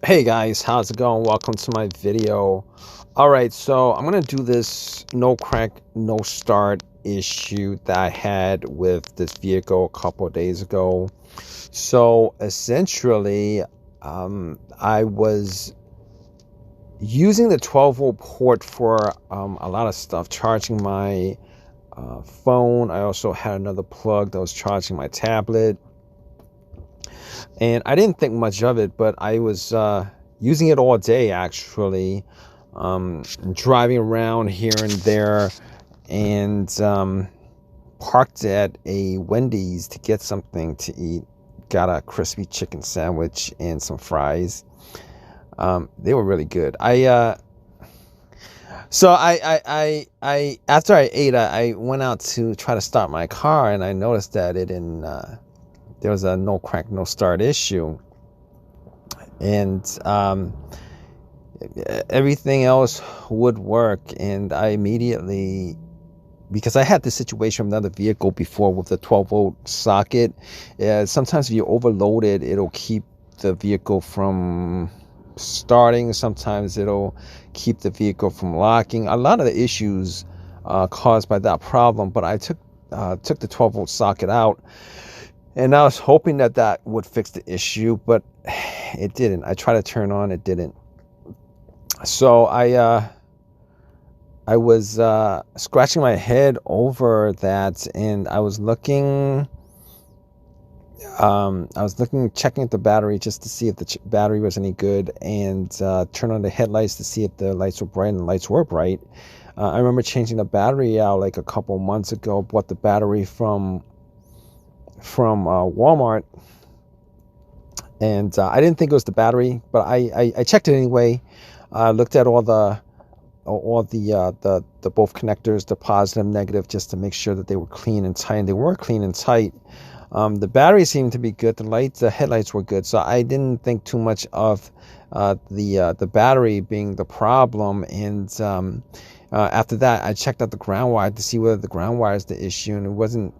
Hey guys, how's it going? Welcome to my video. All right, so I'm gonna do this no crack, no start issue that I had with this vehicle a couple of days ago. So essentially, I was using the 12-volt port for a lot of stuff, charging my phone. I also had another plug that was charging my tablet. And I didn't think much of it, but I was using it all day actually, driving around here and there, and parked at a Wendy's to get something to eat. Got a crispy chicken sandwich and some fries. They were really good. I after I ate, I went out to try to start my car, and I noticed that it didn't. There was a no crack, no start issue. And everything else would work. And I immediately, because I had this situation with another vehicle before with the 12-volt socket, sometimes if you overload it, it'll keep the vehicle from starting. Sometimes it'll keep the vehicle from locking. A lot of the issues caused by that problem. But I took the 12-volt socket out, and I was hoping that that would fix the issue, but it didn't. I tried to turn on, it didn't. So I was scratching my head over that, and I was looking, checking at the battery just to see if the battery was any good, and turn on the headlights to see if the lights were bright, and the lights were bright. I remember changing the battery out like a couple months ago. Bought the battery from Walmart, and I didn't think it was the battery, but I checked it anyway. Looked at all the both connectors, the positive, negative, just to make sure that they were clean and tight. And they were clean and tight. The battery seemed to be good. The headlights were good, so I didn't think too much of the battery being the problem. And after that, I checked out the ground wire to see whether the ground wire is the issue, and it wasn't.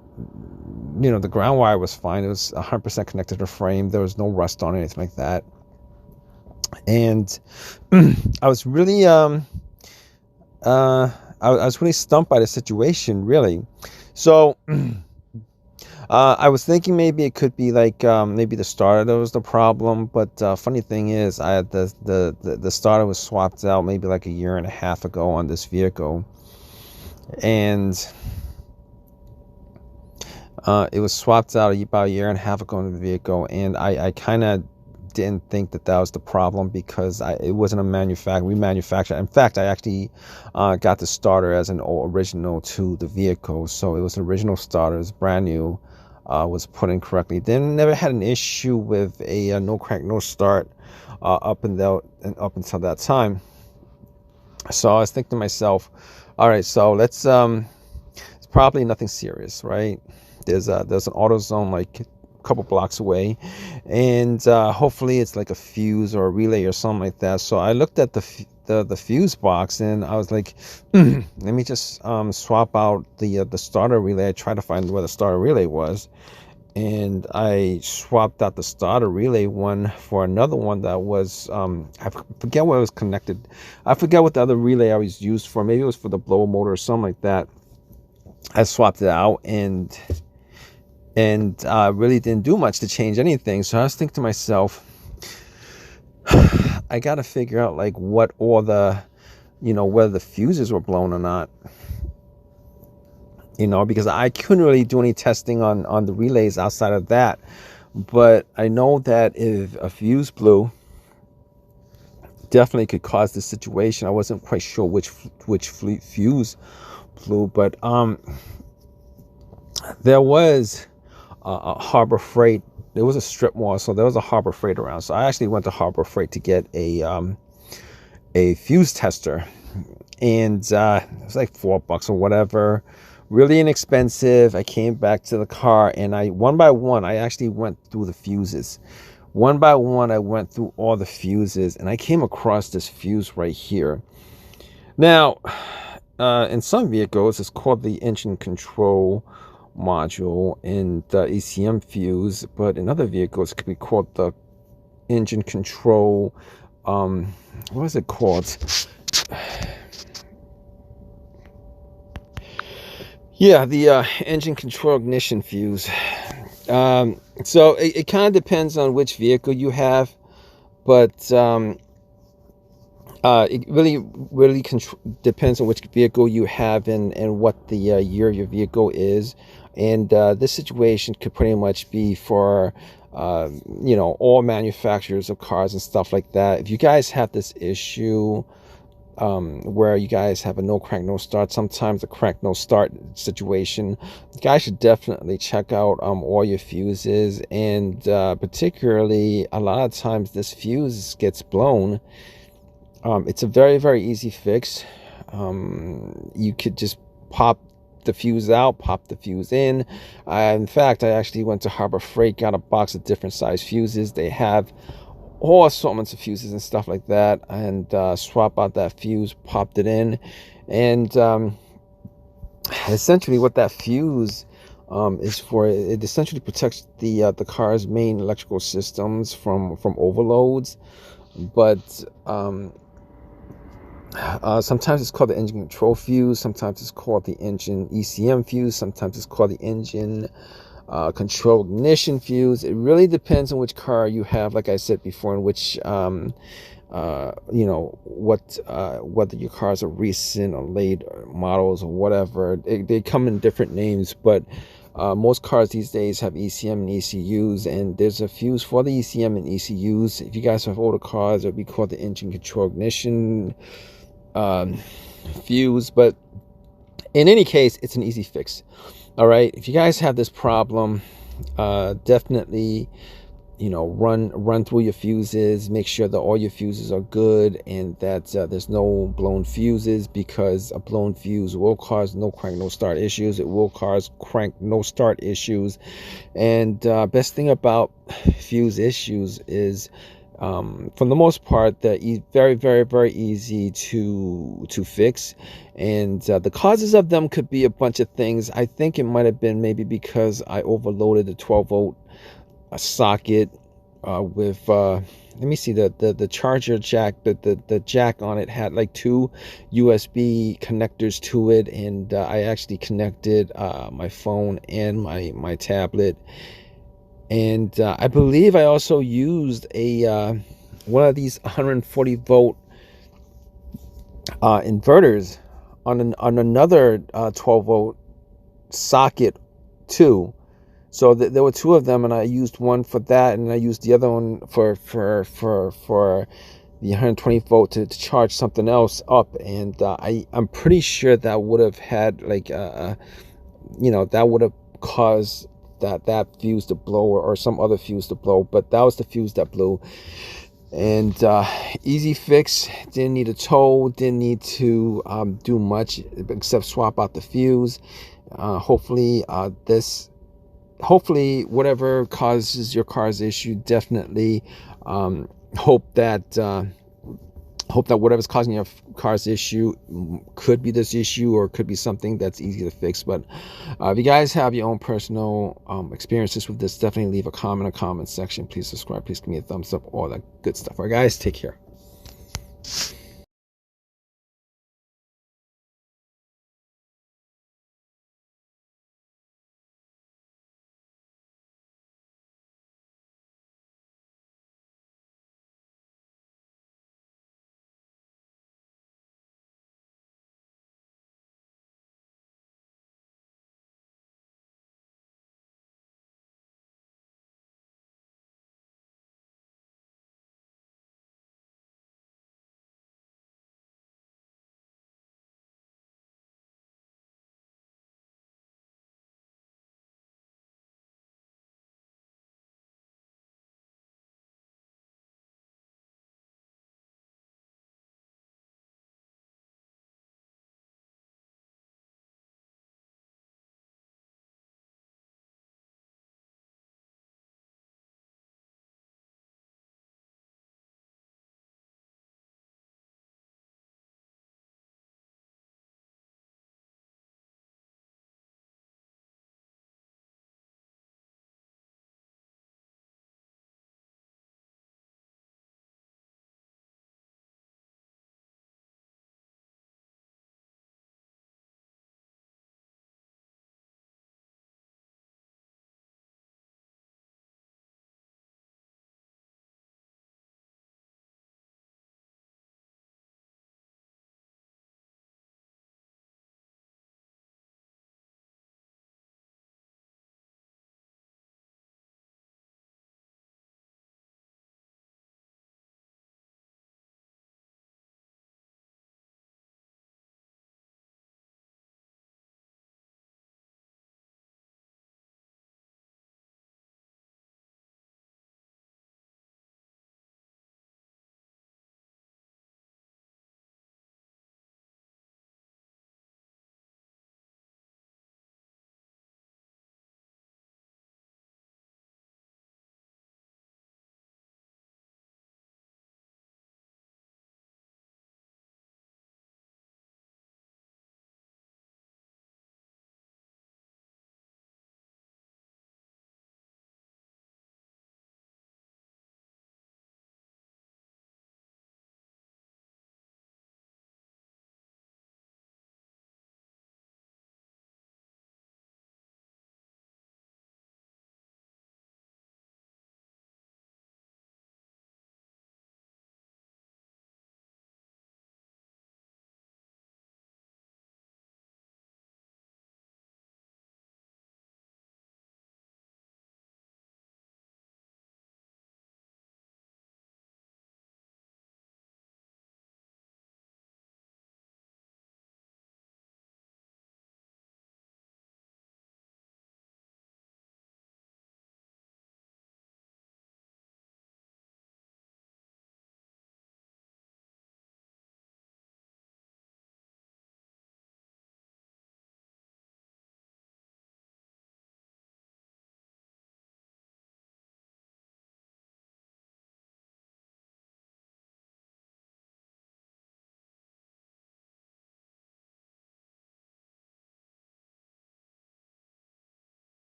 The ground wire was fine. It was 100% connected to the frame. There was no rust on it, anything like that. And I was really I was really stumped by the situation, really. So I was thinking maybe it could be like maybe the starter that was the problem. But funny thing is, I had the starter was swapped out maybe like a year and a half ago on this vehicle, and it was swapped out about a year and a half ago in the vehicle, and I kind of didn't think that that was the problem, because it wasn't a remanufactured. In fact, I actually got the starter as an original to the vehicle, so it was an original starter. It was brand new, was put in correctly. Then never had an issue with a no crack, no start up until that time. So I was thinking to myself, all right, so let's it's probably nothing serious, right? There's an AutoZone like a couple blocks away, and hopefully it's like a fuse or a relay or something like that. So I looked at the fuse box, and I was like, let me just swap out the starter relay. I tried to find where the starter relay was, and I swapped out the starter relay one for another one that was I forget what it was connected. I forget what the other relay I was used for. Maybe it was for the blower motor or something like that. I swapped it out, and really didn't do much to change anything. So I was thinking to myself, I got to figure out like what all the, whether the fuses were blown or not. Because I couldn't really do any testing on the relays outside of that. But I know that if a fuse blew, definitely could cause this situation. I wasn't quite sure which fuse blew, but there was a Harbor Freight. There was a strip mall, so there was a Harbor Freight around. So I actually went to Harbor Freight to get a fuse tester, and it was like $4 or whatever, really inexpensive. I came back to the car, and one by one I actually went through the fuses. One by one I went through all the fuses, and I came across this fuse right here. Now, in some vehicles, it's called the engine control module and the ECM fuse, but in other vehicles it could be called the engine control, what is it called? Yeah, the engine control ignition fuse. So it kind of depends on which vehicle you have, but it really depends on which vehicle you have and what the year your vehicle is. And this situation could pretty much be for all manufacturers of cars and stuff like that. If you guys have this issue where you guys have a no crank no start, sometimes a crank no start situation, you guys should definitely check out all your fuses. And particularly a lot of times this fuse gets blown. It's a very, very easy fix. You could just pop the fuse out, pop the fuse in. In fact, I actually went to Harbor Freight, got a box of different size fuses. They have all assortments of fuses and stuff like that, and swap out that fuse, popped it in. And essentially what that fuse is for, it essentially protects the car's main electrical systems from overloads. But sometimes it's called the engine control fuse, sometimes it's called the engine ECM fuse, sometimes it's called the engine control ignition fuse. It really depends on which car you have, like I said before, and which whether your cars are recent or late models or whatever. They come in different names, but most cars these days have ECM and ECUs, and there's a fuse for the ECM and ECUs. If you guys have older cars, it would be called the engine control ignition fuse. But in any case, it's an easy fix. All right, if you guys have this problem, definitely run through your fuses, make sure that all your fuses are good and that there's no blown fuses, because a blown fuse will cause no crank no start issues. It will cause crank no start issues. And best thing about fuse issues is for the most part, they're very, very, very easy to fix. And the causes of them could be a bunch of things. I think it might have been maybe because I overloaded the 12-volt socket with let me see, the charger jack, the jack on it had like 2 USB connectors to it, and I actually connected my phone and my tablet. And I believe I also used a one of these 140 volt inverters on another 12 volt socket too. So there were 2 of them, and I used one for that, and I used the other one for the 120 volt to charge something else up. And I'm pretty sure that would have had like that would have caused that fuse to blow, or some other fuse to blow. But that was the fuse that blew. And easy fix, didn't need a tow, didn't need to do much except swap out the fuse. Hopefully whatever causes your car's issue, definitely hope that whatever's causing your car's issue could be this issue, or could be something that's easy to fix. But if you guys have your own personal experiences with this, definitely leave a comment in the comment section. Please subscribe, please give me a thumbs up, all that good stuff. All right, guys, take care.